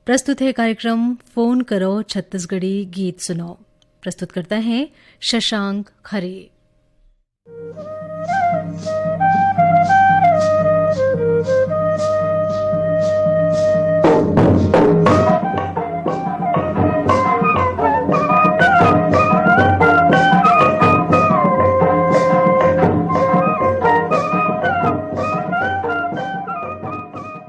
प्रस्तुत है कार्यक्रम फोन करो छत्तीसगढ़ी गीत सुनो। प्रस्तुत करता है शशांक खरे।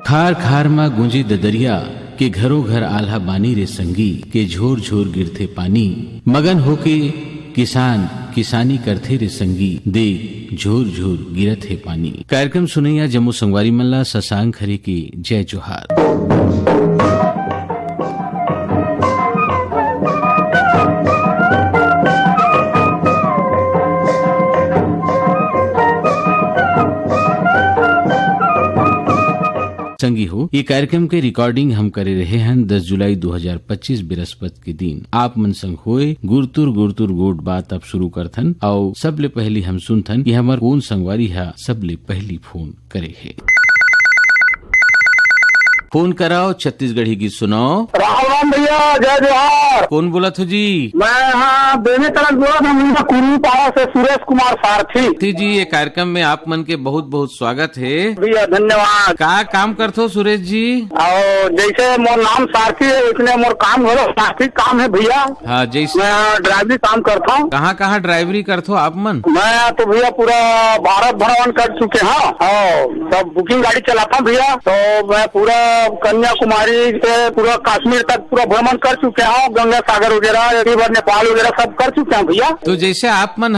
खार खार मा गूंजी ददरिया के घरों घर आल्हा बानी रे संगी के झोर झोर गिरथे पानी। मगन होके किसान किसानी करथे रे संगी देख झोर झोर गिरत है पानी। कार्यक्रम सुनैया जम्मू संगवारी मल्ला शशांक खरे की जय जोहार। संगी हो ये कार्यक्रम के रिकॉर्डिंग हम करे रहे हैं 10 जुलाई 2025 बृहस्पति के दिन। आप मन संग होए गुरतुर गुरतुर गोट बात अब शुरू करथन और सबले पहली हम सुनथन कि हमार कौन संगवारी है सबले पहली फोन करे है। फोन कराओ छत्तीसगढ़ी गीत सुनाओ। राम राम भैया, जय जोहार। कौन बोला था जी? मैं यहाँ बेने तरफ बोला था, मुझे कुरू पाड़ा से सुरेश कुमार सारथी जी। ये कार्यक्रम में आप मन के बहुत बहुत स्वागत है भैया, धन्यवाद। का काम करते हो सुरेश जी? और जैसे मोर नाम सारथी है इसलिए मोर काम हो सारथी काम है भैया। हाँ, जैसे मैं ड्राइवरी काम करता हूँ। कहाँ ड्राइवरी करते हो आप मन? मैं तो भैया पूरा भारत भ्रमण कर चुके हैं और सब बुकिंग गाड़ी चलाता हूँ भैया। तो मैं पूरा कन्याकुमारी से पूरा कश्मीर तक पूरा भ्रमण कर चुके हैं, गंगा सागर वगैरह रिवर नेपाल वगैरह सब कर चुके हैं भैया। तो जैसे आप मन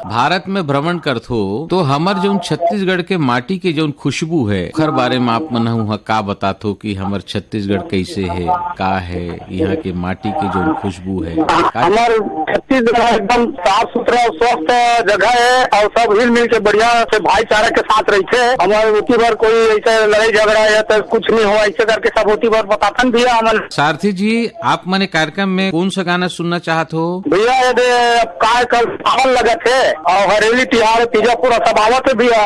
भारत में भ्रमण करते हो तो हमार जो छत्तीसगढ़ के माटी के जो खुशबू है हर बारे में आप मन वहाँ का बताते हो कि हमार छत्तीसगढ़ कैसे है, का है यहाँ के माटी के जो खुशबू है? हमार छत्तीसगढ़ एकदम साफ सुथरा और स्वस्थ जगह है और सब हिल मिल के बढ़िया से भाईचारा के साथ रहते हैं। हमारे होती बार कोई ऐसे लड़ाई झगड़ा या तो कुछ नहीं हो ऐसे करके सब होती बार बताथन भैया। हमारे सारथी जी आप मने कार्यक्रम में कौन सा गाना सुनना चाहते हो? भैया यदि काय कल सावन लगत है और हरेली तिहार तीजा पूरा सब आवत है भैया।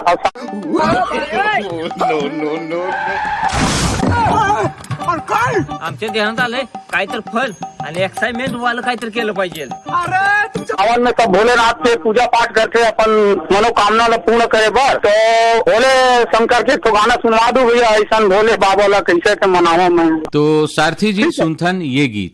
आमच्या ध्यानात आलंय काहीतरी फल आणि एक्साइटमेंट वाला काहीतरी केलं पाहिजे। सावन में सब भोलेनाथ के पूजा पाठ करके अपन मनोकामना ला पूर्ण करे बर तो भोले शंकर के तो गाना सुनवा दो भैया। ऐसा भोले बाबा ला कैसे के मनावा मैं। तो सारथी जी सुनथन ये गीत।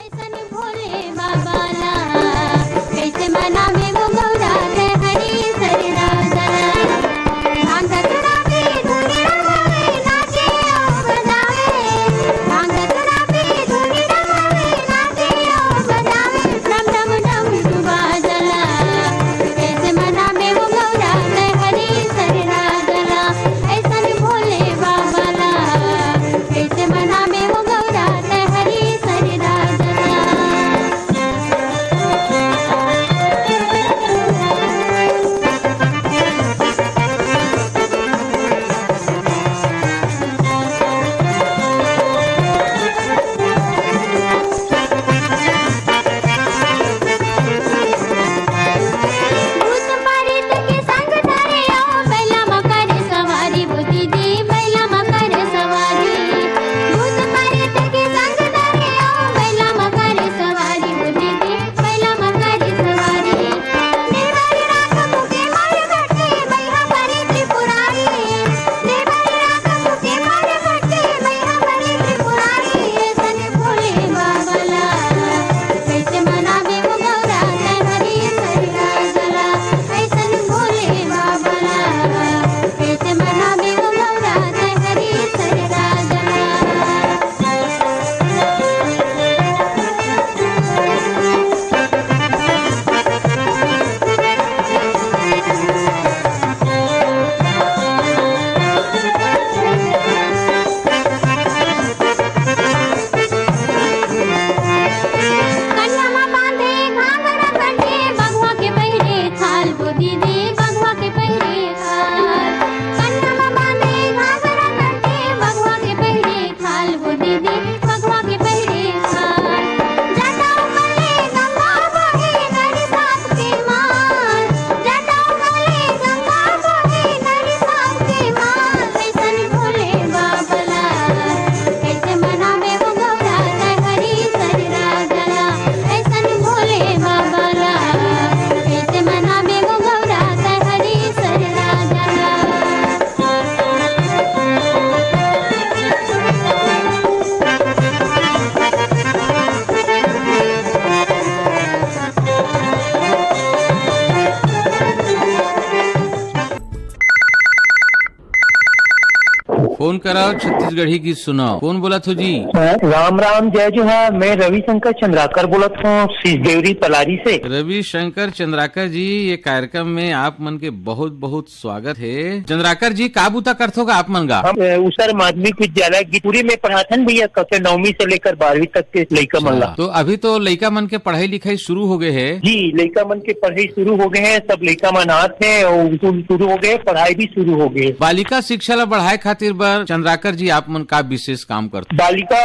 फोन कराओ छत्तीसगढ़ी गीत सुनाओ। कौन बोला थो जी? राम राम जय जोहार। मैं रविशंकर चंद्राकर बोलत हूँ देवरी पलारी से। रविशंकर चंद्राकर जी, ये कार्यक्रम में आप मन के बहुत बहुत स्वागत है। चंद्राकर जी, का बूता करथो का आप मन का? हम उसर माध्यमिक विद्यालय गितपुरी में पढ़ाथन भैया, कक्षा 9वीं से लेकर 12वीं तक के लड़का मन ला। तो अभी तो लड़का मन के पढ़ाई लिखाई शुरू हो गए है जी, लड़का मन के पढ़ाई शुरू हो गए हैं। सब लड़का मन आते हैं और स्कूल शुरू हो गए, पढ़ाई भी शुरू हो गई। बालिका शिक्षा ला बढ़ाए खातिर बर चंद्राकर जी आप मन का विशेष काम करते? बालिका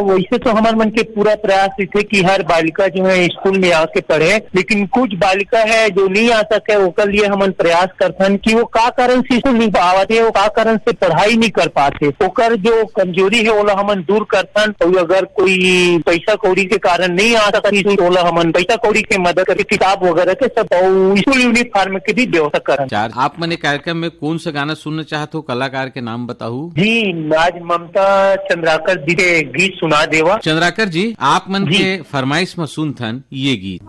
वैसे तो हमारे मन के पूरा प्रयास थे कि हर बालिका जो है स्कूल में आके पढ़े, लेकिन कुछ बालिका है जो नहीं आ सके, उसके लिए हम प्रयास करथन कि वो का कारण से स्कूल नहीं आते, वो का कारण से पढ़ाई नहीं कर पाते, ओकर जो कमजोरी है ओला हम दूर करथन। और अगर कोई पैसा कौड़ी के कारण नहीं आ सकती तो ओला हम पैसा कौड़ी के मदद करके किताब वगैरह के सब स्कूल यूनिफॉर्म के भी व्यवस्था करन। आप मन कार्यक्रम में कौन सा गाना सुनना चाहते हो? कलाकार के नाम बताऊ जी। आज ममता चंद्राकर जी के गीत सुना देवा। चंद्राकर जी, आप मन के फरमाइश में सुनथन ये गीत।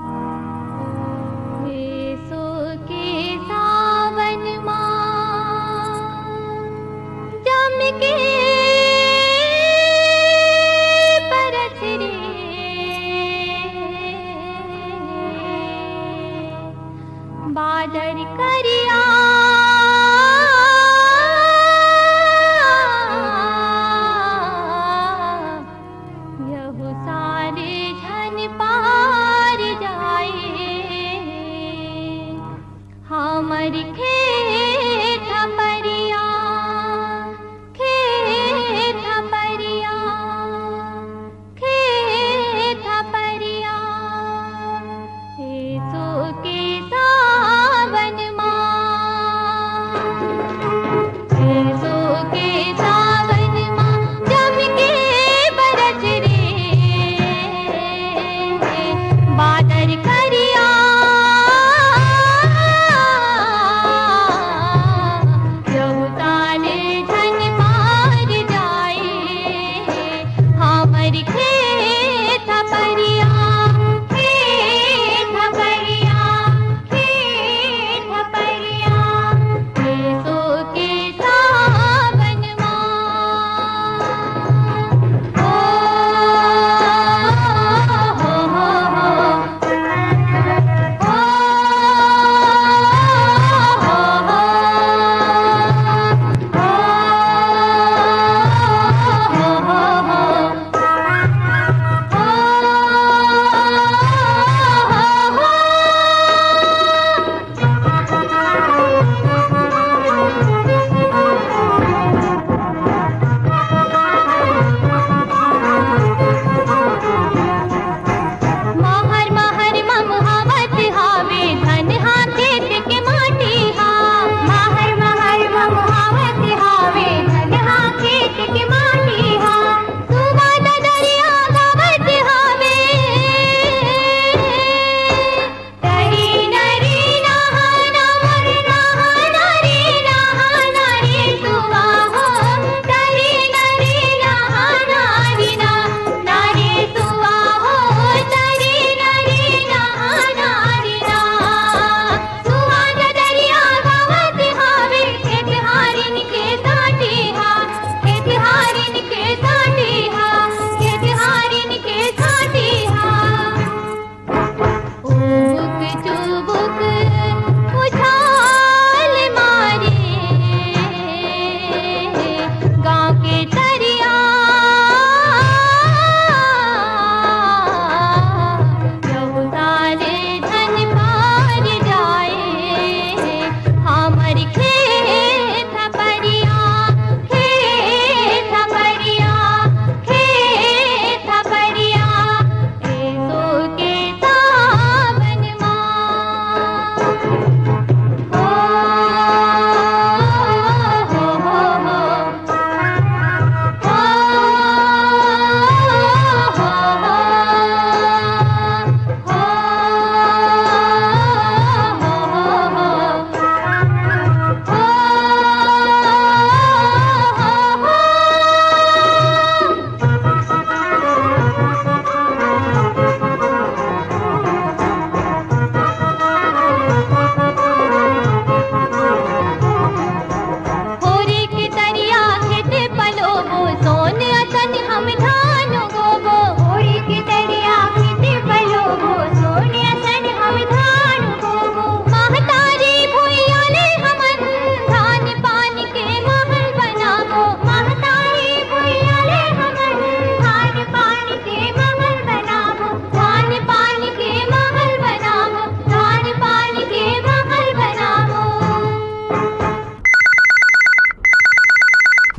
बादर करिया यहु सारे झन पार जाए, हमर खेत परिया खेत परिया खेत परिया सो के सावन जम के बरस रे बादर करिया ताले धन पार जाए, हमर खेत परिया खेत परिया खेत परिया सो के सावन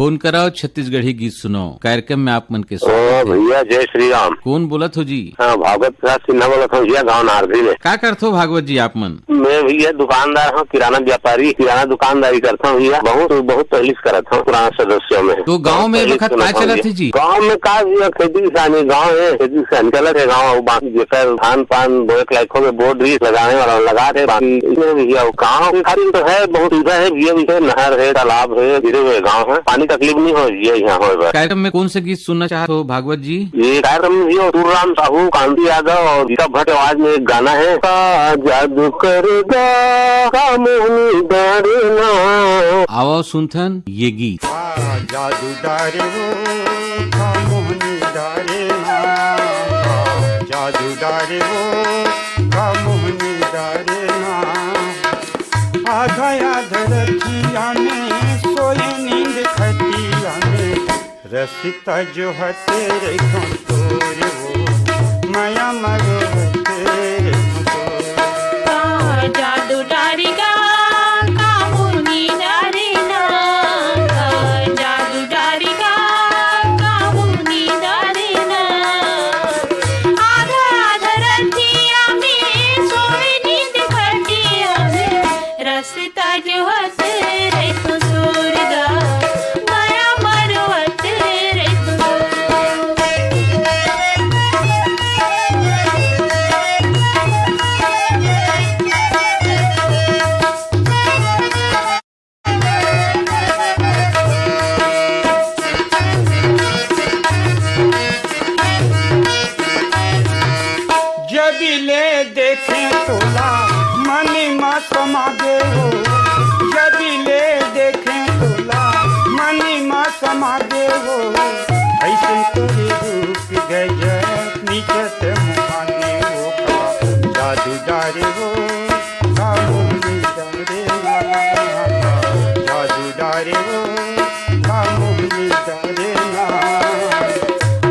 फोन कराओ छत्तीसगढ़ी गीत सुनाओ कार्यक्रम में आप मन के ओ भैया जय श्री राम। कौन बोलत हो जी? हाँ भागवत प्रसाद सिन्हा बोलत हूँ भैया, गाँव नारदी में। का करते हो भागवत जी आप मन? मैं भैया दुकानदार हूँ, किराना व्यापारी, किराना दुकानदारी करता हूँ भैया। बहुत पहले से करता हूँ, पुराना सदस्यों में। तो गाँव में वक्त का चलत है जी? गाँव में का भैया खेती किसानी गाँव है, खेती किसानी चलत है गाँव। बाकी जेकर धान पान बोए के लायकों में बोर्ड भी लगाने वाला लगा रहे। बाकी इसमें भैया गाँव की खातिर तो है, बहुत सुविधा है भैया। नहर है, तालाब है, गिरे हुए गाँव है, पानी तकलीफ नहीं हो भैया यहाँ हो। कार्यक्रम में कौन से गीत सुनना चाहते हो भागवत जी? ये कार्यक्रम में भैया तुलराम साहू, कांति यादव और गीता भट्ट आवाज में एक गाना है, का जादू करेगा का मोहनी डरना। आओ सुनथन ये गीत। जादू डारे वो का मोहनी डारेना, जादू डारे वो का मोहनी डारेना। आधा आधा रतिया में सोए नींद खटिया में, रसिता जो है तेरे कंटोर वो माया मरो तेरे कंटोर। जादू डारेगा का मोहनी डारेना, जादू डारेगा का मोहनी डारेना। आधा आधा रतिया में सोए नींद खटिया में, रसिता जो है तेरे कंटोर दा माया मरो तेरे जब ले देखे तोला मन मा समागे हो, जब ले देखे तोला मन मा समागे हो। ऐसे तोरे रूप गजब निचत मुहाने हो, का जादू डारे हो का मोहनी डारेना, जादू डारे हो का मोहनी डारेना।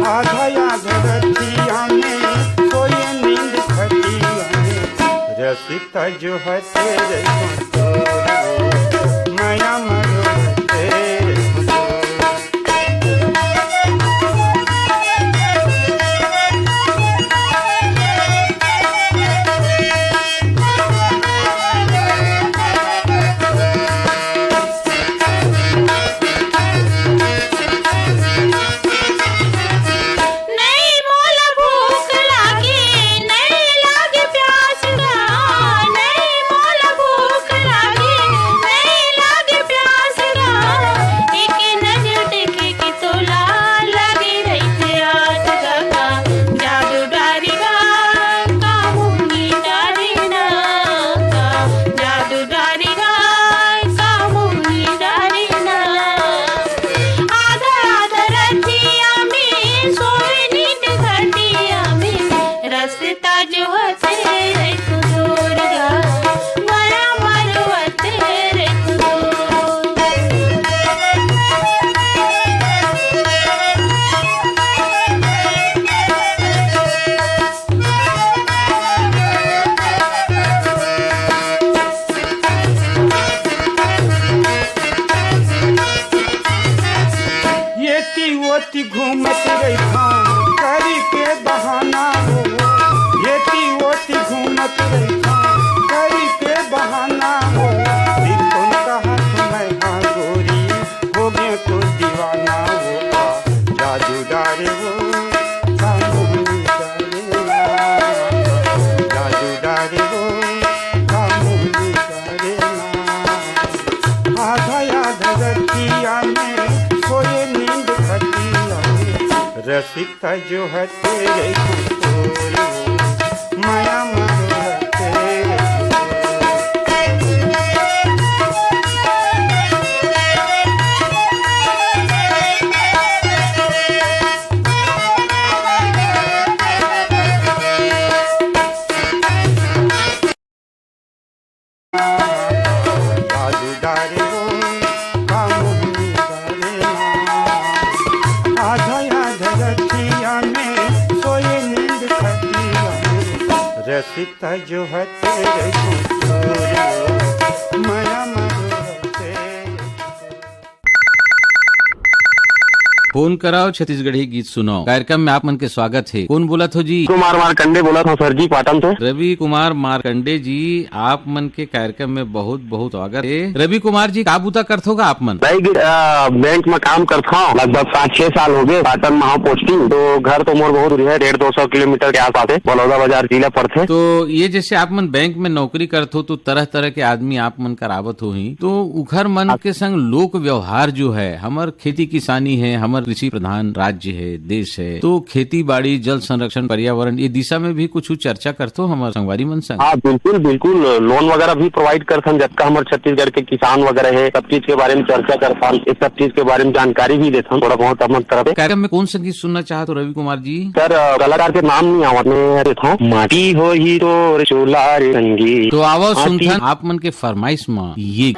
आधा आधा रतिया में सोए नींद खटिया में, रसिता जो है तेरे कंटोर वो माया मरो तेरे नहीं मोल भूख लागे, नहीं लागे प्यास गा, नहीं मोल भूख लागे, नहीं लागे प्यास गा। एक नजर देखे कि तोला लगे रही आस गा, जादू डारेगा का मोहनी डारेना, जादू डारेगा का मोहनी डारेना। आधा आधा रतिया में सोए नींद खटिया में, रसिता जो है तेरे कंटोर गा माया मरो तेरे कंटोर। येती वोती घूमत रही करी के बहाना हो, येती वोती घूमत रही करी के बहाना हो। फिर कौन कहा तुम्हें हाँ गोरी हो गए तो दीवाना हो, का जादू डारे वो का मोहनी डारेना, जादू डारे वो का मोहनी डारेना। आधा आधा रतिया में सोए नींद खटिया में, रसिता जो है तेरे कंटोर वो माया मरो तेरे जादू डारे वो का मोहनी डारेना। आधा आधा रतिया में सोए नींद खटिया में, रसिता जो है तेरे कंटोर वो माया मरो तेरे कंटोर। फोन कराओ छत्तीसगढ़ी गीत सुनाओ कार्यक्रम में आप मन के स्वागत है। कौन बोला थो जी? कुमार मारकंडे बोला था सर जी, पाटन से। रवि कुमार मारकंडे जी, आप मन के कार्यक्रम में बहुत बहुत स्वागत है। रवि कुमार जी का बूता करत होगा आप मन? भाई बैंक में काम करता हूँ, लगभग 5-6 साल हो गए। पाटन में हाँ पोस्टिंग, तो घर तो मोर बहुत दूर है, 150-200 किलोमीटर के आसपास है, बलौदा बाजार जिला पड़ते। तो ये जैसे आप मन बैंक में नौकरी करते हो तो तरह तरह के आदमी आप मन करावत हो ही, तो उखर मन के संग लोक व्यवहार जो है, हमार खेती किसानी है, हमार कृषि प्रधान राज्य है, देश है, तो खेती बाड़ी, जल संरक्षण, पर्यावरण, ये दिशा में भी कुछ चर्चा करते हो हमारे संगवारी मन संग? हाँ बिल्कुल बिल्कुल, लोन वगैरह भी प्रोवाइड करते हैं, जबकि हमारे छत्तीसगढ़ के किसान वगैरह है, सब चीज के बारे में चर्चा करता हूँ, इस सब चीज के बारे में जानकारी भी देता हूँ थोड़ा बहुत हमारे तरफ। कार्यक्रम में कौन सा गीत सुनना चाहते हो रवि कुमार जी? सर कलाकार के नाम नहीं आवत में देता हूँ, माटी हो ही तो चोला रे रंगी। तो आवाज सुनता आप मन के फरमाइश में ये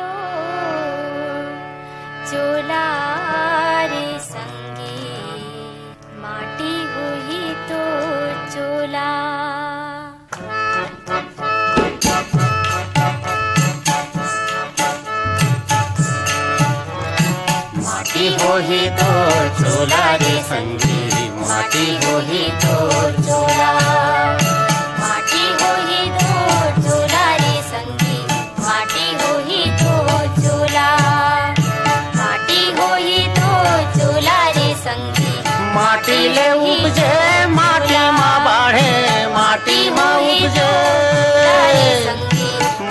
चोला रे संगी माटी हुई तो चोला। माटी हो ही तो चोला रे संगी, माटी हो ही तो चोला। माटी हो ही तो चोला रे संगी, माटी हो ही तो चोला। माटी हो ही तो चोला रे संगी, माटी ले उपजे माटी माँ बाढ़े, माटी माँ उपजे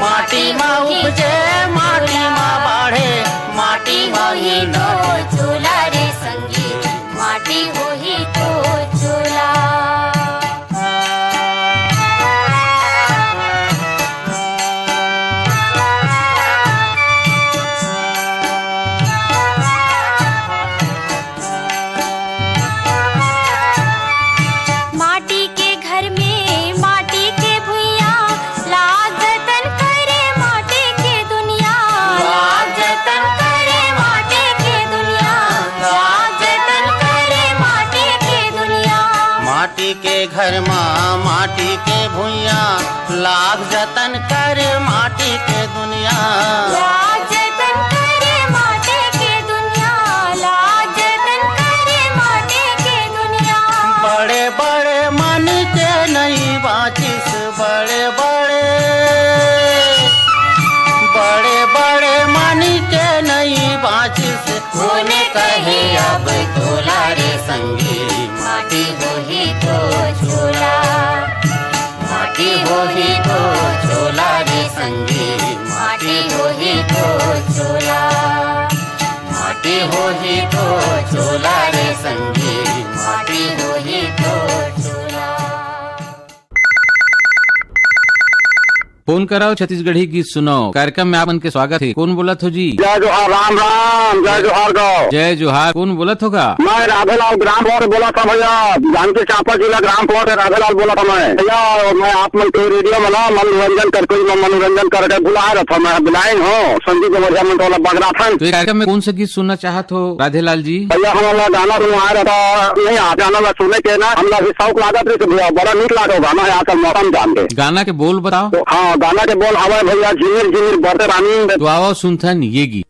माटी माँ उपजे माटी माँ बाढ़े, माटी माँ ही तो चोला रे संगी, माटी हो ही तो चोला। माटी के घर में माटी के भुइया, लाग जतन करे माटी के दुनिया। लाग जतन करे माटी के दुनिया, लाग जतन करे माटी के दुनिया। माटी के घर माँ माटी के भुइया, लाग जतन कर माटी के दुनिया। लाग जतन करे माटी के दुनिया, लाग जतन करे माटी के दुनिया। बड़े बड़े मन के नहीं बाचिस, बड़े बड़े मन के नहीं बाचिस, होने कहे अब तोला रे संगी, माटी हो ही तो चोला। माटी हो ही तो चोला रे संगी, माटी हो ही तो चोला। माटी हो ही तो चोला रे संगी, माटी हो ही तो चोला। फोन कराओ छत्तीसगढ़ी गीत सुनाओ कार्यक्रम में आप मन के स्वागत है। कौन बोला थो जी? जय जोहार, राम राम, जय जोहार गाँव। जय जोहार। कौन बोला होगा? मैं राधेलाल ग्राम से बोला था भैया, जानकी चांपा जिला ग्राम से राधेलाल बोला था मैं भैया। और मैं आप मन के रेडियो में ना मनोरंजन करके मनोरंजन करके बुला रहा था, मैं बुलाइन हूँ संजीव गमरिया में टोला बगरा था। तो कार्यक्रम में कौन सा गीत सुनना चाहत हो राधेलाल जी? भैया हमारा गाना सुनवा रहा था, नहीं आ जाना मैं सुने के ना, हमरा भी शौक लागत रही भैया, बड़ा नीक लागो गाना आकर मौसम जान के। गाना के बोल बताओ। तो हाँ गाना के बोल हवा भैया, झिमिर झिमिर बरते रानी। तो आओ सुनथन ये गीत।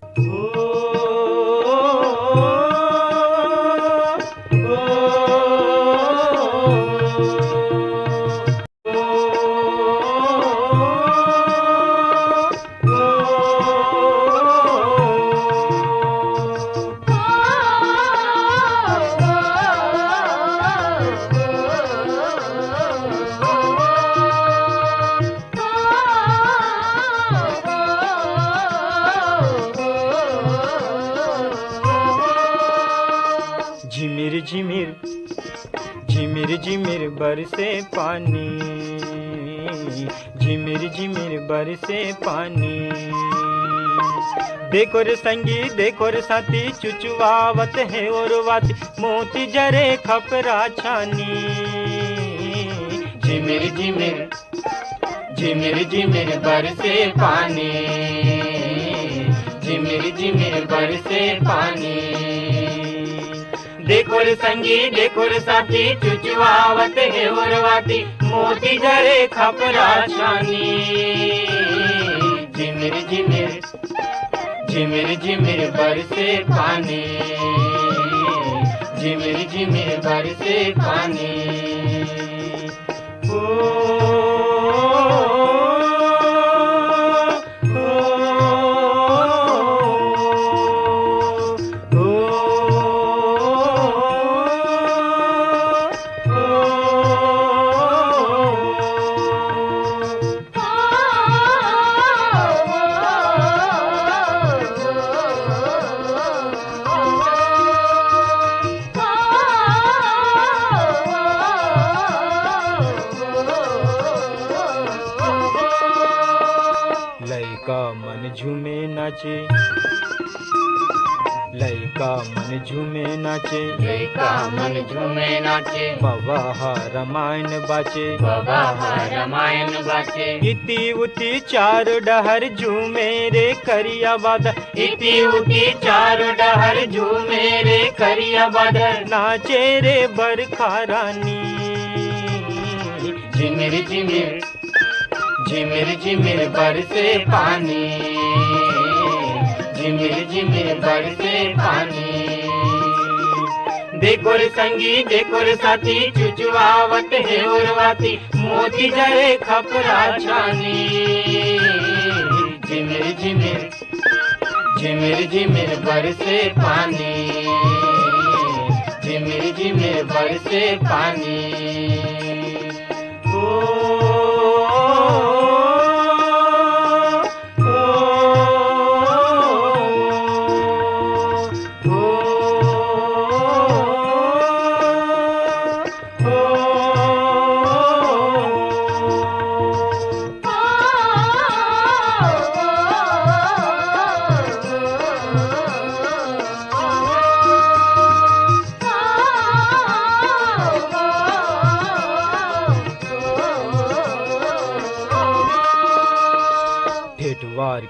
झिमिर झिमिर झिमिर झिमिर बरसे पानी, झिमिर झिमिर बरसे पानी। देखो रे संगी देखो रे साथी, चुचुआवत है और वाती, मोती जरे खपरा छानी। झिमिर झिमिर झिमिर झिमिर बरसे पानी, झिमिर झिमिर बरसे पानी। देखो रे संगी देखो रे साथी, चुचुआवत है उर्वाती, मोती जरे खपरा छानी। झिमिर झिमिर झिमिर झिमिर बरसे पानी, झिमिर झिमिर बरसे पानी लइका मन झूमे नाचे लइका मन झूमे नाचे बाबा हा रामायण बाचे बाबा हा रामायण बाचे इति उति चार डहर झूमे रे करिया बादल इति उति चार डहर झूमे रे करिया बादल नाचे रे बरखा रानी झिमिर झिमिर झिमिर झिमिर बरसे पानी झिमिर झिमिर बरसे पानी देखो रे संगी देखो रे साथी चुचुआवत है उर्वाती मोती जरे खपरा छानी झिमिर झिमिर झिमिर झिमिर बरसे पानी झिमिर झिमिर बरसे पानी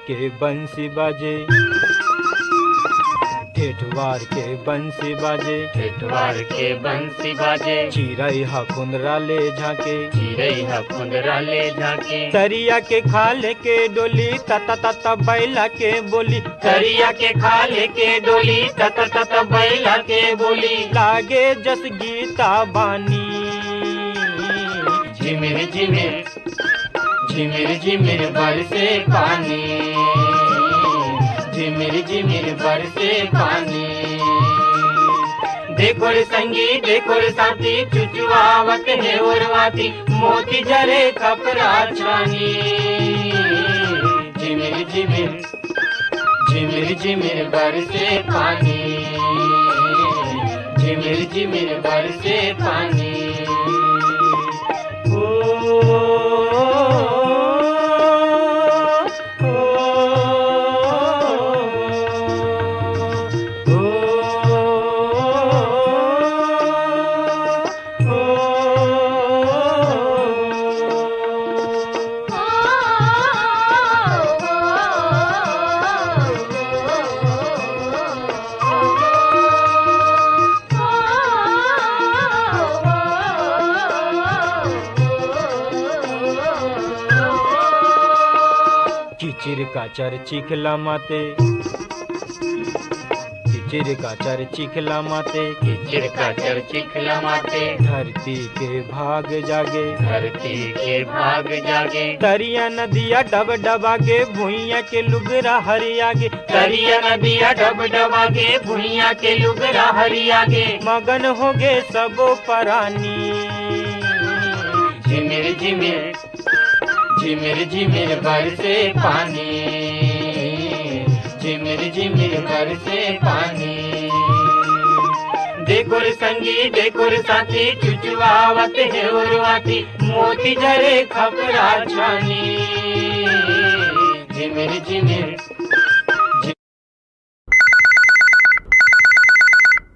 के बंसी बाजे ठेठवार के बंसी बाजे ठेठवार के बंसी बाजे चिरई हा खुंदरा ले झाके चिरई हा खुंदरा ले झाके तरिया के खाले के डोली तता तता बैला के बोली तरिया के खाले के डोली तता तता बैला के बोली लागे जस गीता बानी झिमिर झिमिर झिमिर झिमिर बरसे पानी झिमिर झिमिर बरसे पानी देखो रे संगी देखो रे साथी चुचुआवत है उर्वाती मोती जरे खपरा छानी झिमिर झिमिर झिमिर झिमिर बरसे पानी झिमिर झिमिर बरसे पानी किचिर काचर चिखला माते किचिर काचर चिखला माते किचिर काचर चिखला माते धरती के भाग जागे धरती के भाग जागे तरिया नदिया डब डबागे भुइया के लुगरा हरियागे तरिया नदिया डब डबागे भुइया के लुगरा हरियागे मगन होगे सबो परानी झिमिर झिमिर झिमिर झिमिर बरसे पानी झिमिर झिमिर बरसे पानी देखो रे संगी देखो रे साथी चुचुआवत है उर्वाती मोती जरे खपरा छानी झिमिर झिमिर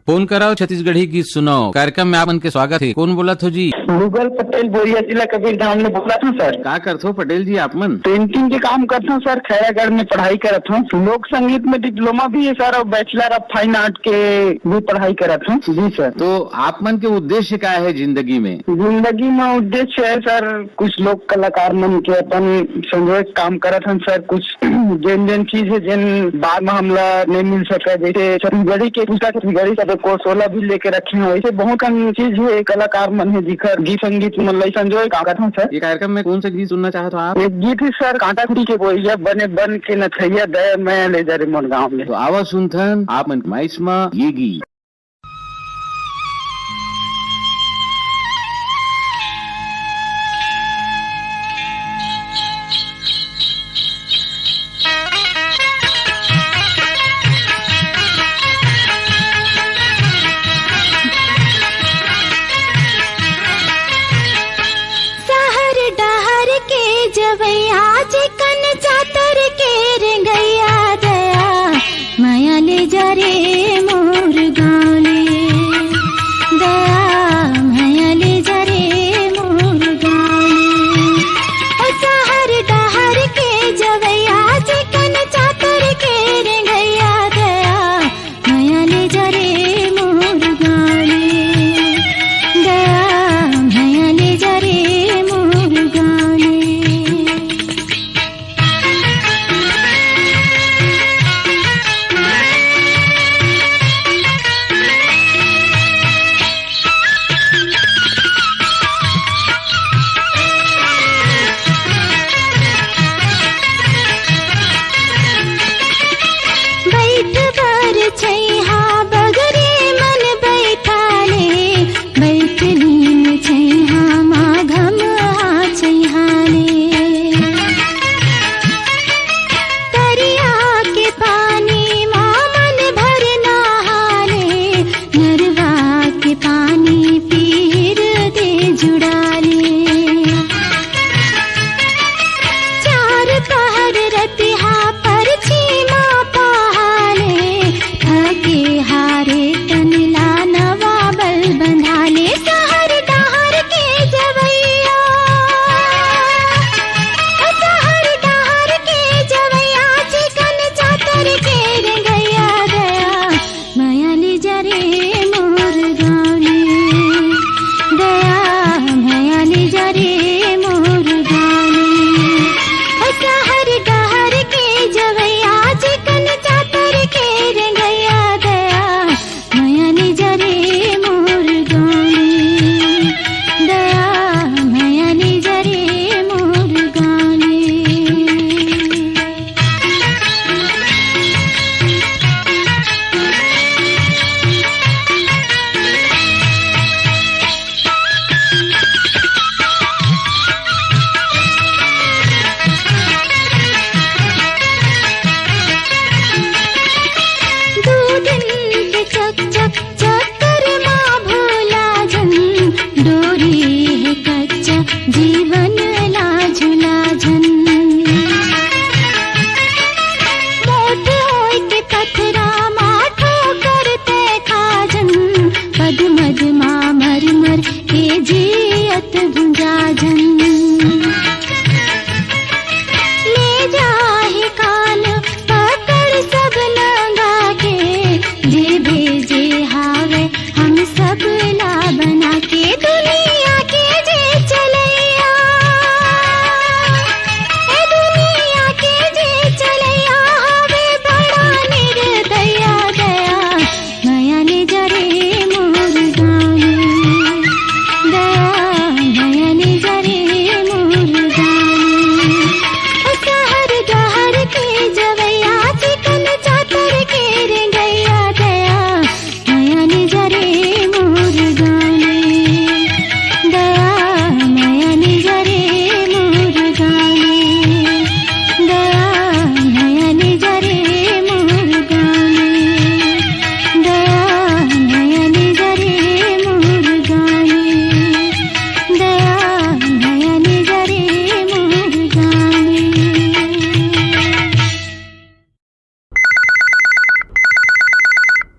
फोन कराओ छत्तीसगढ़ी गीत सुनाओ कार्यक्रम में आपन के स्वागत है। कौन बोला थो जी? गूगल पटेल बोरिया जिला कबीरधाम ने बोला था सर। का करथो पटेल जी आप मन? पेंटिंग के काम करता हूँ सर, खैरागढ़ में पढ़ाई करता हूँ। लोक संगीत में डिप्लोमा भी है सर और बैचलर ऑफ फाइन आर्ट के भी पढ़ाई करता हूँ। जी सर। तो आप मन के उद्देश्य क्या है जिंदगी में? जिंदगी में उद्देश्य है सर कुछ लोग कलाकार मन के अपन संजोग काम करत हन सर। कुछ जिन जिन चीज है जिन बाद में हमला नहीं मिल सका, जैसे छत्तीसगढ़ी के पूछा छत्तीसगढ़ी का को 16 भी लेके रखे हैं। ऐसे बहुत कम चीज है, कलाकार मन है जिकर गीत संगीत मतलब संजोय काकत हूँ सर। ये कार्यक्रम में कौन सा गीत सुनना चाहते हो आप? एक गीत है सर, कांटा खुटी के बोइया बने बन के नथैया दया मैं ले जा रे मोर गाँव में। तो आवाज सुनथन आप मन माइस में ये गीत।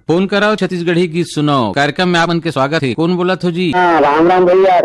फोन कराओ छत्तीसगढ़ी गीत सुनाओ कार्यक्रम में आपन के स्वागत है। कौन बोला थो जी? राम राम भैया।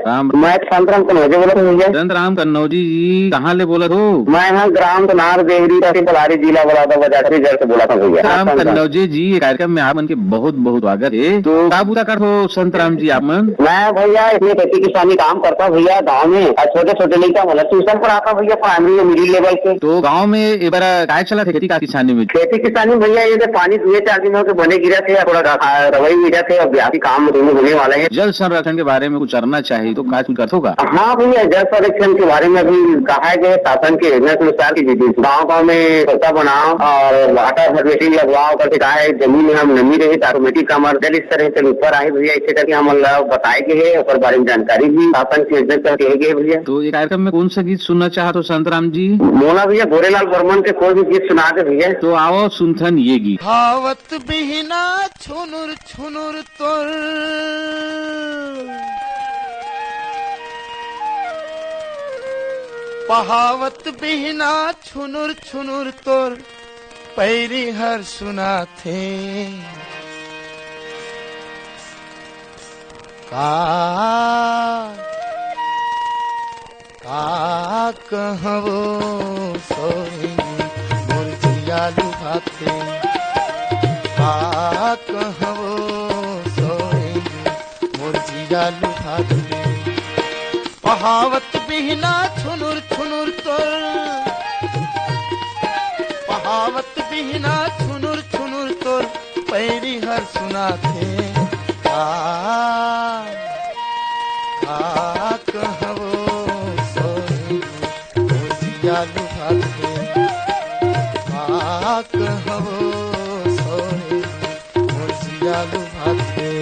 राम मैं संतराम कन्नौजी बोला था भैया। संतराम कन्नौजी जी कहाँ ले बोला थो? मैं यहाँ ग्राम तनार देवरी बलारी जिला बोला था, बजाटरी जड़ से बोला था भैया। राम कन्नौजी जी कार्यक्रम में आपन के बहुत बहुत स्वागत है। तो का बुरा कर हो संतराम जी आपमन? मैं भैया इसमें खेती किसानी काम करता भैया गाँव में, छोटे छोटे लड़का मतलब ट्यूशन पढ़ाता भैया प्राइमरी मिडिल लेवल के। तो गाँव में एक बार काय चला थे खेती किसानी में? खेती किसानी भैया ये पानी 2-4 दिनों के बने गिरा थे, थोड़ा रवई गिरा थे, अब बाकी काम होने वाले हैं। जल संरक्षण के बारे में कुछ करना चाहिए तो क्या कुछ होगा? हाँ भैया, जल संरक्षण के बारे में अभी कहा है कि शासन के योजना के अनुसार की गाँव में पोता बनाओ और वाटर हार्वेस्टिंग लगवाओ करके कहा है। जमीन में हम नमी रही ऑटोमेटिक हमारे जल इस तरह से ऊपर आए भैया, इसे करके हम बताए गए है और बारे में जानकारी भी शासन की योजना कहे गए भैया। तो ये कार्यक्रम में कौन सा गीत सुनना चाहते हो संतराम जी? मोना भैया गोरेलाल बर्मन के कोई भी गीत सुना दे भैया। तो आओ सुनथन ये गीत। हावत बिहना छुनुर छुनुर तोर पहावत बिहना छुनुर छुनुर तोर पैरी हर सुना थे का कहवो सोई मोर जियालु भाते का कहवो सोई मोर जियालु भाते पहावत बिहना छुनुर छुनुर तोर पहावत बिहना छुनुर छुनुर तोर पैरी हर सुना थे कहवो सोई मोर जियालु भाते कहवो सोई मोर जियालु भाते।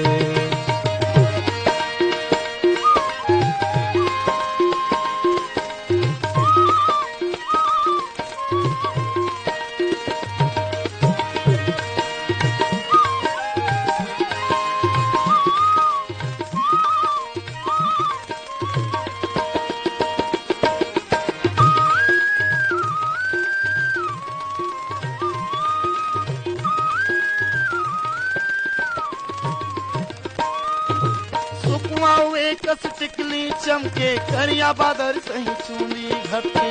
कस टिकली चमके करिया बादर सही चूनी घटे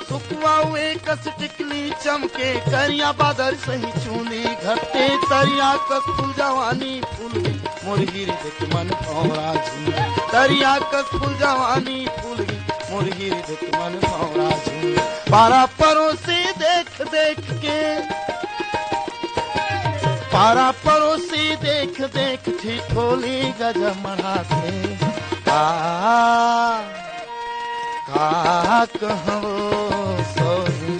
सुखवा हुए कस टिकली चमके करिया बादर सही चूनी घटे तरिया कस फूल जवानी फूल गई मुर्गी देख मन भौरा झूम तरिया कस फूल जवानी फूल गई मुर्गी देख मन भौरा झूम पारा परोसी देख देख के पारा पड़ोसी देख देख ठिठोली गजब मढ़ाते कहवो सोई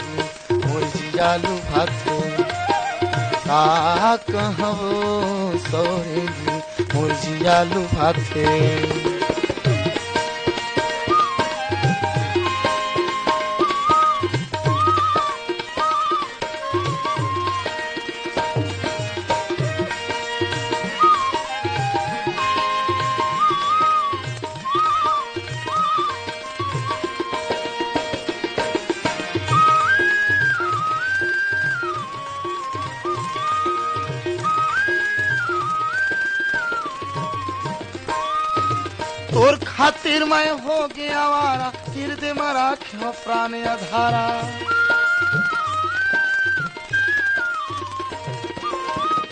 मोर जियालु भाते कहवो सोई मोर जियालु भाते। तोर खातिर मैं हो गया आवारा हृदय में राख्यो प्राण अधारा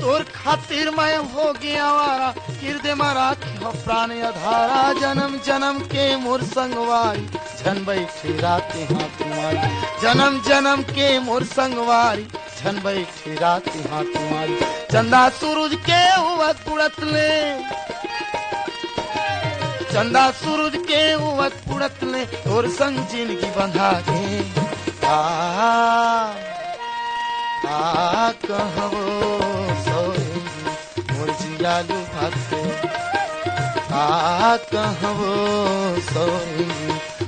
तोर खातिर मैं हो गया आवारा हृदय में राख्यो प्राण अधारा जन्म जन्म के मोर संगवारी झन बैठी राते हाथ तुम्हारी जन्म जन्म के मोर संगवारी झन बैठी राते हाथ तुम्हारी चंदा सूरज के हुआ कुड़त ले चंदा सूरज के उवत पुड़त ले और संग जिंदगी बंधा दे कहवो सोई मोर जियालु भाते कहवो सोई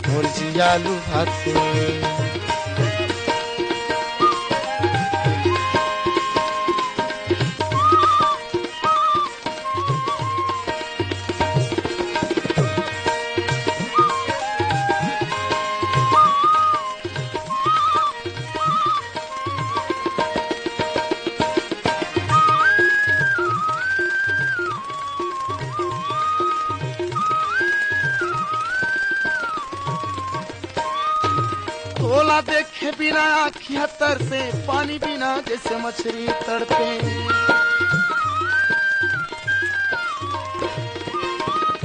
मोर जियालु भाते। तोला देखे बिना आँखियाँ तरसे पानी बिना जैसे मछली तड़पे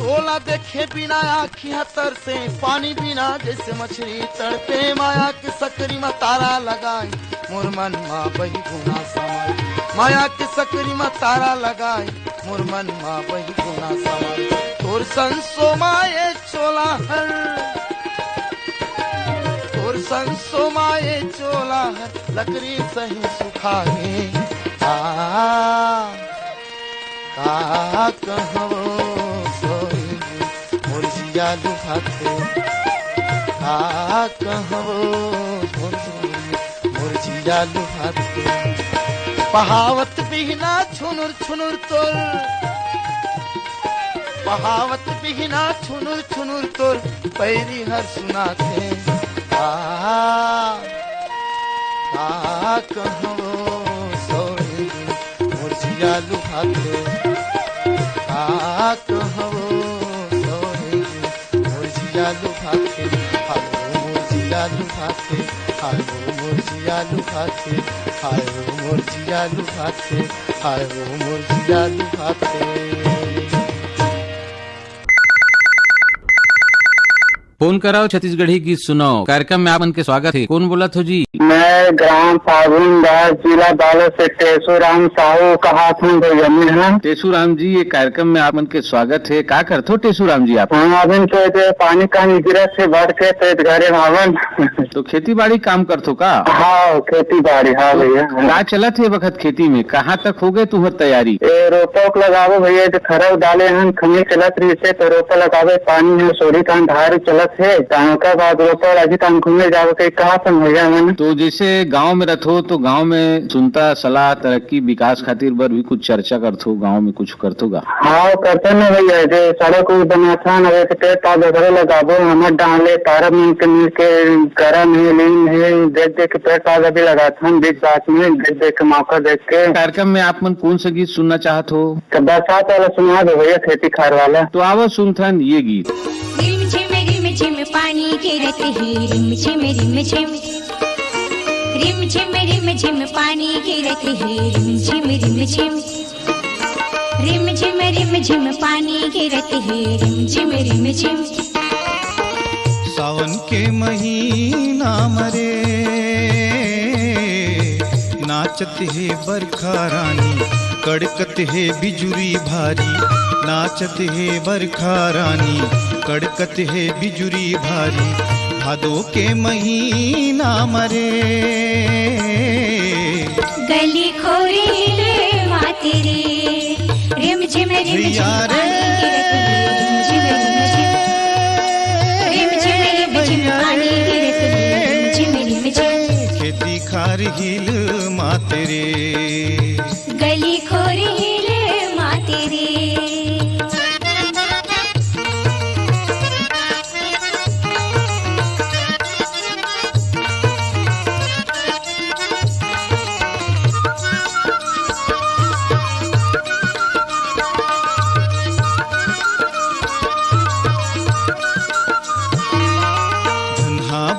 चोला देखे बिना आखी हतर से पानी बिना जैसे मछली तड़पे माया के सकरी में तारा लगाई मोर मन माँ बही गुना समाई माया के सकरी में तारा लगाई मोर मन माँ बही गुना समाई तोर संसो माए चोला हर तोर संसो माए चोला हर लकड़ी सही सुखाए का कहवो मुर्जिया लुभाते का कहवो मुर्जिया लुभाते पहावत बिहना छुनुर छुनुर तोर पहावत बिहना छुनुर छुनुर तोर पैरी हर सुनाते का कहवो मुर्जिया लुभाते का कहवो मुर्जिया लुभाते हायो मुर्जिया लुभाते हायो मुर्जिया लुभाते हायो मुर्जिया लुभाते हायो मुर्जिया लुभाते। फोन कराओ छत्तीसगढ़ी गीत सुनाओ कार्यक्रम में आपन के स्वागत है। कौन बोला थो जी? मैं ग्राम फागुनदास जिला बालो से टेसूराम साहू कहा था। टेसूराम जी ये कार्यक्रम में आपन के स्वागत है। का करथो टेसूराम जी आप? अभी तो पानी का गिरत से बढ़ के तो घरे भावन तो खेती बाड़ी काम करथो का? हाँ खेती बाड़ी। हाँ भैया का चलत है वक्त खेती में? कहाँ तक हो गए तुहर तैयारी? रोपा लगावो भैया तो खरब डाले हैं खमी चलत रही से तो रोपा लगावे पानी है सोरी का धार चलत है का बाद रोपा लगी तो घूमे जाओ के कहा भैया मैंने। तो जैसे गांव में रहो तो गांव में सुनता सलाह तरक्की विकास खातिर बर भी कुछ चर्चा करथो गांव में कुछ करथो गा? हाँ करते न भैया जो सड़क बनाथा न पेड़ पौधे लगाबो हमर डाले तारा मिल के करा लीन है देख देख के पेड़ पौधा भी लगाथा बीच बात में देख देख के मौका देख के। कार्यक्रम में आप मन कौन सा गीत सुनना चाहत हो? तो बरसात वाला सुना दो भैया खेती खार वाला। तो आवो सुनथन ये गीत। रिम झिम पानी गिरत है रिम झिम रिम झिम रिम झिम रिम झिम पानी गिरत है रिम झिम रिम झिम रिम झिम रिम झिम पानी गिरत है रिम झिम रिम झिम। सावन के महीना मरे नाचत है बरखा रानी कड़कत है बिजुरी भारी नाचत है बरखा रानी कड़कत है बिजुरी भारी भादो के महीना मरे गली खोरी रे माते रे रिम झिम रिम झिम पानी गिरत है रिम झिम रिम झिम पानी गिरत है रिम झिम रिम झिम। खेती खार हिल माते रे गली खोरी रे माते रे।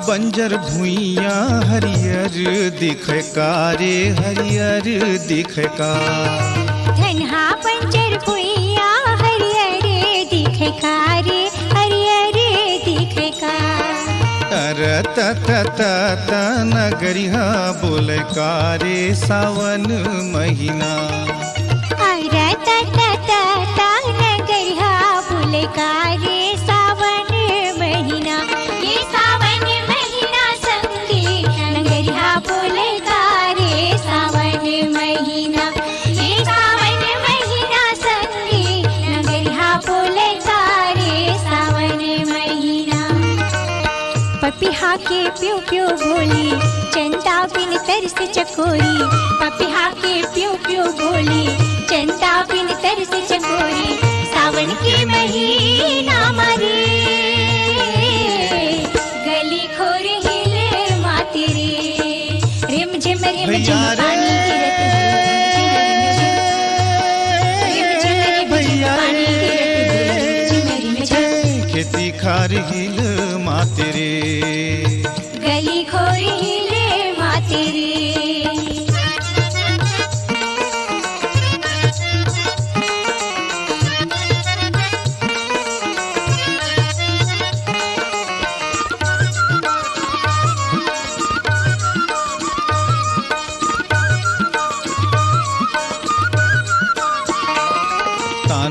बंजर भुइया हरियर दिखे कारे हरियर दिखे का धनहा बंजर भुइया हरियर दिखे कारे हरियर दिखे का। अरे त नगरिया बोले कारे सावन महीना अरे त नगरिया बोले कारे सावन महीना। ये सावन महीना संगी नगरिया बोले कारे सावन महीना। ये सावन महीना संगी नगरिया बोले कारे सावन महीना। पपिहा के प्यू प्यू बोली चंदा बिन तरस चकोरी पपिहा के प्यू प्यू बोली चंदा बिन तरस चकोरी सावन के महीना मरे गली खोर हिले माते रे रिम झिम रिम झिम पानी गिरत रिम झिम रिम झिम पानी गिरत रिम झिम रिम झिम। खेती खार हिल माते रे गली खोर हिले माते रे।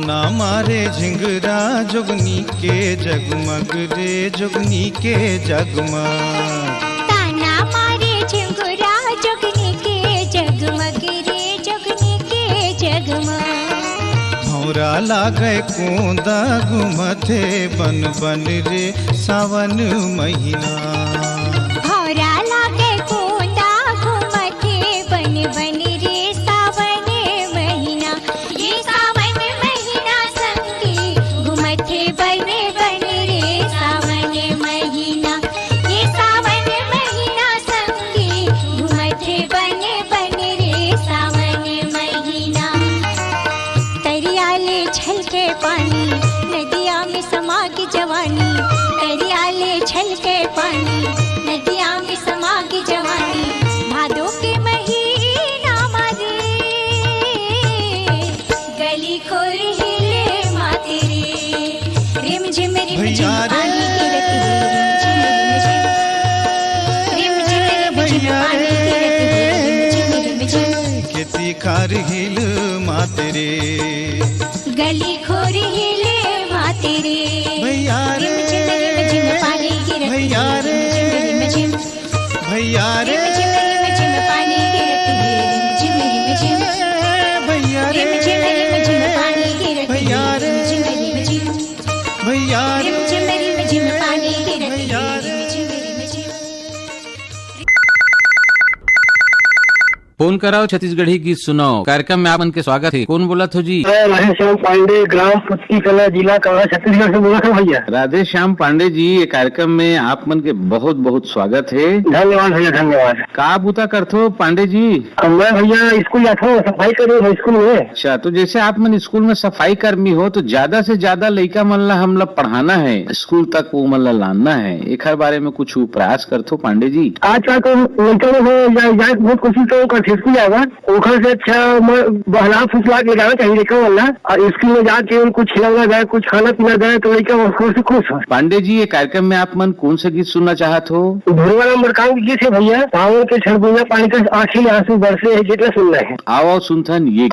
ताना मारे झिंगरा जोगनी के जगमग रे जोगनी के जगमग। ताना मारे झिंगुरा जोगनी के जगमग रे जोगनी के जगमग। भौरा लागे कूंदा घुमथे बन बन रे सावन महीना। भौरा लागे कूंदा घुमथे बन बन रे सावन महीना। ये सावन महीना संगी घुमथे बन बन रे सावन महीना। ये सावन महीना संगी घुमथे बन बन रे सावन महीना। तरियाले छलके पानी नदिया में समा की जवानी। तरियाले छलके पानी नदिया में समा की जवानी। भादो के महीना मारे गली खोर हिले माते रे। रिम झिम पानी गिरती है रिम झिम पानी गिरती है रिम झिम। खेती खार हिल माते रे गली खोर हिले माते रे। भैया रे रिम झिम पानी गिरती भैया रे रिम झिम। भैया रे रिम झिम पानी गिरती है रिम झिम। भैया रे रिम झिम पानी गिरती भैया है रे रिम झिम। भैया रे रिम झिम पानी गिरती है रिम झिम। फोन कराओ छत्तीसगढ़ी गीत सुनाओ कार्यक्रम में आपन के स्वागत है। कौन बोला थो जी? राधे श्याम पांडे, ग्राम पुस्ती कला, जिला कला, छत्तीसगढ़ से बोला था भैया। राधे श्याम पांडे जी, ये कार्यक्रम में आप मन के बहुत बहुत स्वागत है। धन्यवाद भैया धन्यवाद। का बूता करथो पांडे जी? मैं भैया स्कूल जाता हूँ, सफाई कर रही हूँ स्कूल में। अच्छा, तो जैसे आप मन स्कूल में सफाई कर्मी हो तो ज्यादा से ज्यादा लड़का मन ला हम लोग पढ़ाना है, स्कूल तक वो मन ला लाना है, एक बारे में कुछ प्रयास करथो पांडे जी? आजकल तो लड़का बहुत कोशिश तो स्कूल जाएगा, ओखर से अच्छा बहला फुसला के जाना चाहिए लड़का वाला। और स्कूल में जाके उनको खिलाना जाए, कुछ खाना पीना जाए तो लड़का उसको से खुश हो। पांडे जी, ये कार्यक्रम में आप मन कौन सा गीत सुनना चाहत हो? भोरे वाला मरकाम गीत है भैया, सावन के छड़बुंजा पानी का आंखी में आंसू बरसे है, जितना सुनना है। आओ सुनथन ये।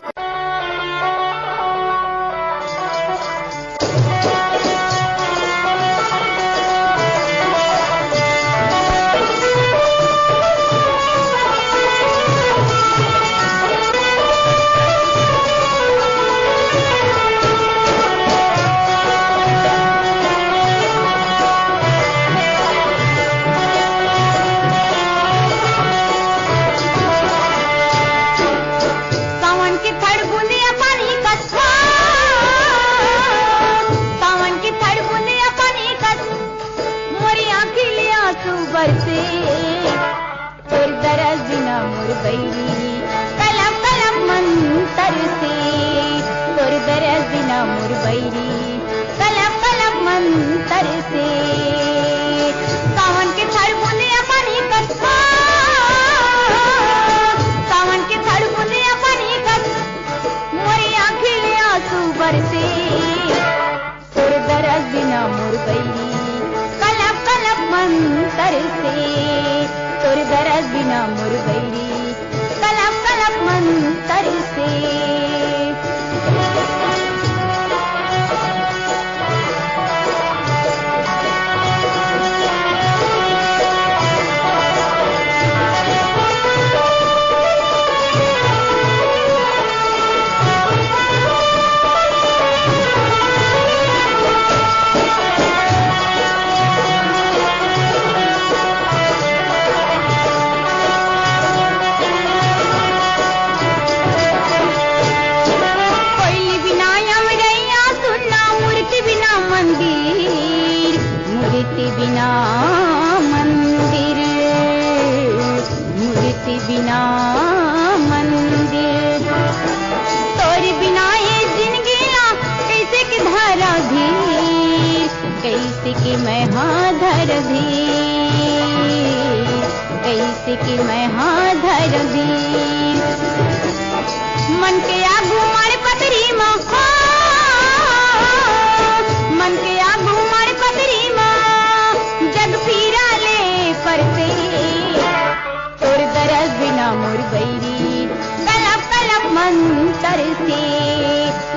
मंतर से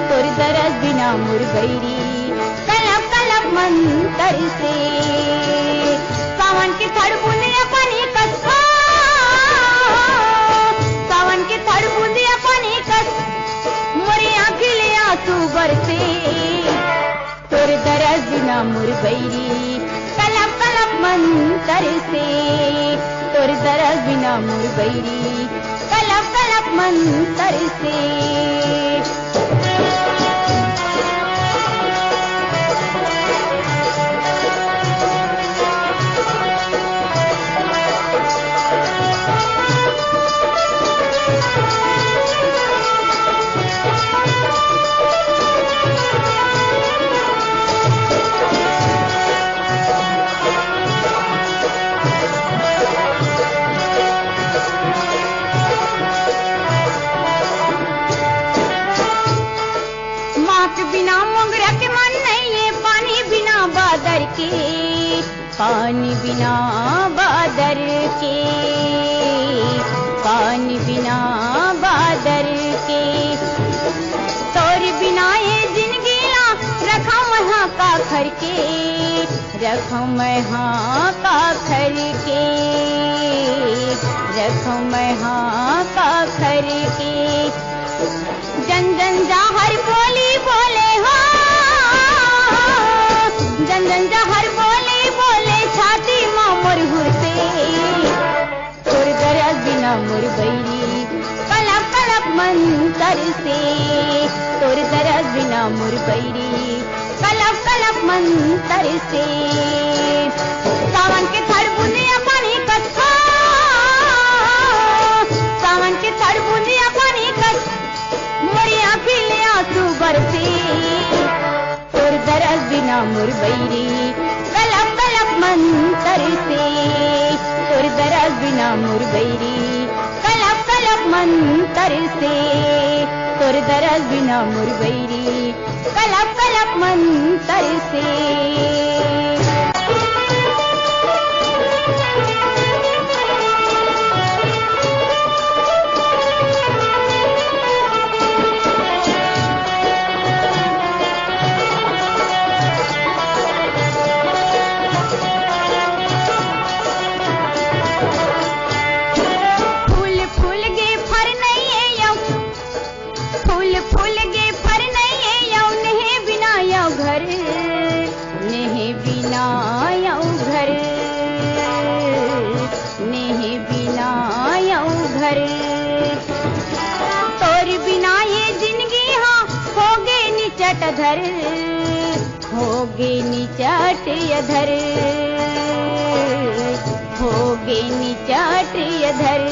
तुर दरद बिना बिना मुरबैरी कलप कलप मंतर से सावन के थड़ बूंदिया पानी कस सावन के थड़ बूंदिया पानी कस मोरी आँखी ले आंसू बरसे तोर दरस बिना मुरबैरी कलप कलप मंतर से तोर दरस बिना मुरबैरी कलप कलप मंतर से बिना मोगरा के मन नहीं है पानी बिना बादर के पानी बिना बादर के पानी बिना बादर के तोर बिना ये जिंदगी ला रखा वहाँ का घर के रखा वहाँ का घर के रखा वहाँ का घर के जन जन जाहर बोली बोले हो जन जन जाहर बोली बोले छाती माँ मोर हुरते तोर दरस बिना मुरबैरी कलप कलप मंतर से तोर दरस बिना मुरबैरी कलप कलप मंतर से सावन के थड़ बूंदिया पानी कस सावन के थड़ बूंदिया पानी कस मोरी आँखी ले आंसू बरसे तोर दरस बिना मुरबैरी कलप कलप मंतर से तोर दरस बिना मुरबैरी कलप कलप मंतर से तोर दरस बिना मुरबैरी कलप कलप मंतर से फूल गे फर नहीं है यौ नहीं बिना यौ घर नहीं बिना यौ घर नहीं बिना यौ घर तोर बिना ये जिंदगी हाँ होगे निचट धर होगे निचट अधर होगे निचट अधर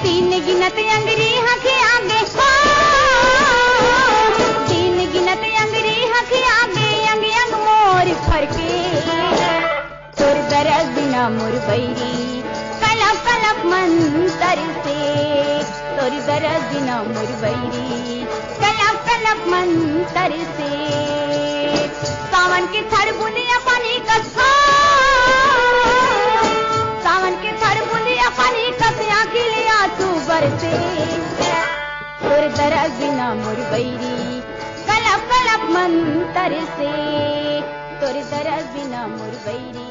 दिन गिनत अंगरी हखे आगे दिन गिनत अंगरी हखे आगे अंग अंग मोर फरके तोर दरस बिना मुरबैरी कलप कलप मंतर से तोर दरस बिना मुरबैरी कलप कलप मंतर से सावन के थड़ बूंदिया पानी कस सावन के थड़ बूंदिया पानी कस आँखी ले आंसू बरसे तोर दरस बिना मुरबैरी कलप कलप मंतर से तोर दरस बिना मुरबैरी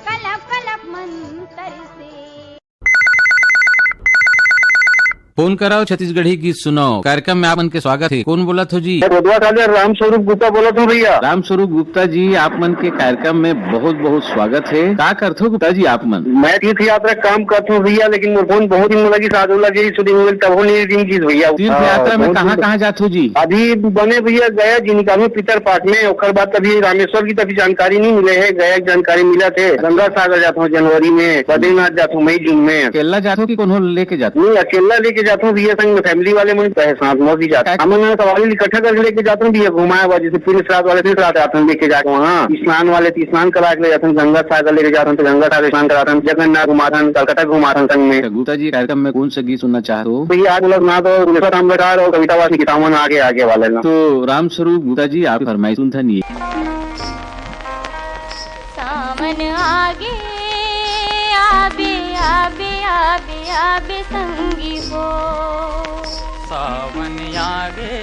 कलप कलप मंतर से फोन कराओ छत्तीसगढ़ी गीत सुनाओ कार्यक्रम में आप मन के स्वागत है। कौन बोला थो जी? राम स्वरूप गुप्ता बोला था भैया। राम स्वरूप गुप्ता जी आप मन के कार्यक्रम में बहुत बहुत स्वागत है। क्या करते हो गुप्ता जी आप मन? मैं तीर्थ यात्रा काम करता हूँ भैया, लेकिन मेरे फोन बहुत दिन लगी साधु लगी शूटिंग तब दिन चीज भैया। तीर्थ यात्रा में कहाँ जाते हो जी? अभी बने भैया गया जिनका में पितर पाठ में और बाद तभी रामेश्वर की तभी जानकारी नहीं मिले है। गया जानकारी मिला थे गंगा सागर जाता हूँ जनवरी में, बद्रीनाथ जाता हूँ मई जून में। अकेला जाते हो कि कौन लेके जाते हो? नहीं अकेला लेके जाता हूँ भैया, संग में फैमिली वाले मुझे साथ भी जाता है। हम सवारी इकट्ठा करके लेके जाता हूँ भैया, घुमाया हुआ जैसे पुलिस रात वाले फिर रात आते हैं लेके जाते हैं। वहाँ स्नान वाले स्नान करा के ले जाते हैं, गंगा सागर लेके जाते हैं तो गंगा सागर स्नान कराते हैं, जगन्नाथ घुमाते हैं, कलकत्ता घुमाते हैं संग में। गुप्ता जी कार्यक्रम में कौन सा गीत सुनना चाहते हो? भैया आज लोग ना तो रामबेकार और कवितावास किताबन आगे वाले ना। तो राम स्वरूप गुप्ता जी आप फरमाइश सुनता नहीं। सावन आगे आबे आबे आबे आबे संगी हो, सावन आगे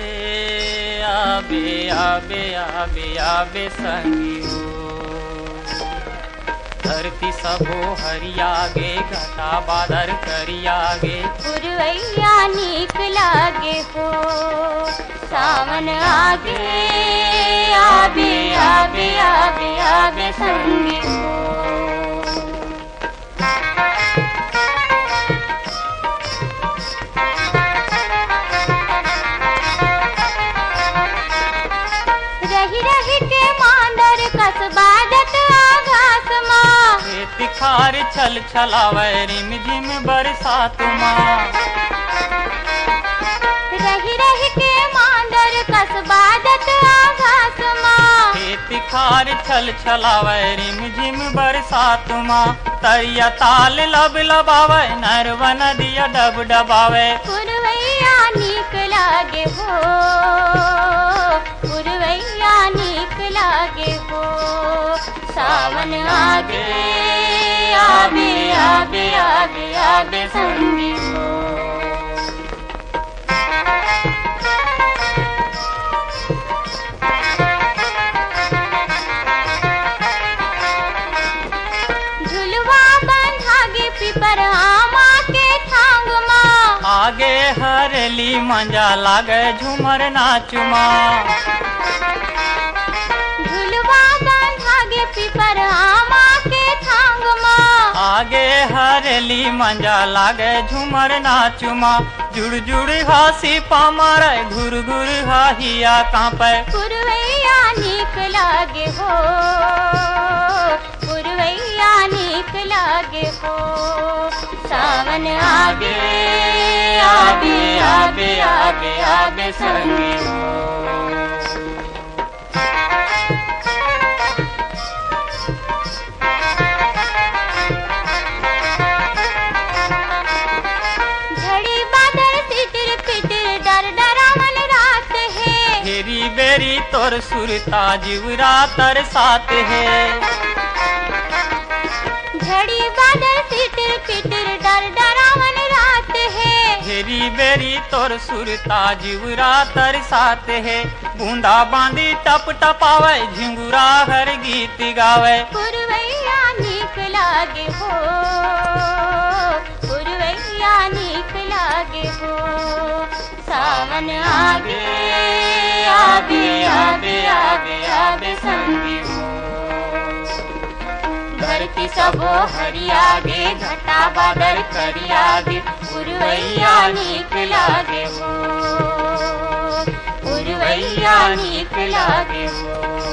आबे आबे आबे आबे संगी हो। धरती सबो हरियागे घटा बादर करियागे पुरवैया नीक लागे हो। सावन आगे आबे आबे आबे आबे संगी हो। रही रही के मांदर कसबा जत आघास माँ तिखार छल छलावे रिम झिम बरसात माँ। रही रही के मांदर कसबा जत आघास माँ तिखार छल छलावे रिम झिम बरसात माँ। तरिया ताल लब लबावे नरवा नदिया डब डबावे पुरवैया नीक लागे हो। पुरवैया नीक लागे हो। सावन आगे आबे आबे आबे आबे संगी हो। झुलवा बंधागे पिपर आमा के थांग माँ आगे हरली मंजा लागे झूमर नाचुमा। झुलवा बंधागे पिपर आमा के थांग माँ आगे हरली मंजा लागे झूमर नाचुमा। जुड़ जुड़ हासी पामारे घुर घुर हाहिया कांपे पुरवैया नीक लागे हो। पुरवैया नीक लागे हो। सावन आगे आबे आबे आबे आबे संगी हो। झड़ी बादल तितिर पितिर डर डरावन रात है हेरी बेरी तोर सुरता जीवरा तर साथ है। झड़ी बादल तितिर पितिर डर डरावन रात है हेरी बेरी तोर सुरता जीवरा तर साथ है। बूंदा बांदी टप टपावे झिंगुरा हर गीत गावे पुरवैया नीक लागे हो। पुरवैया नीक लागे हो। सावन आगे आबे आबे आबे आबे संगी हो। धरती सबो हरियागे घटा बादल करियागे पुरवैया नीक लागे हो। पुरवैया नीक लागे हो।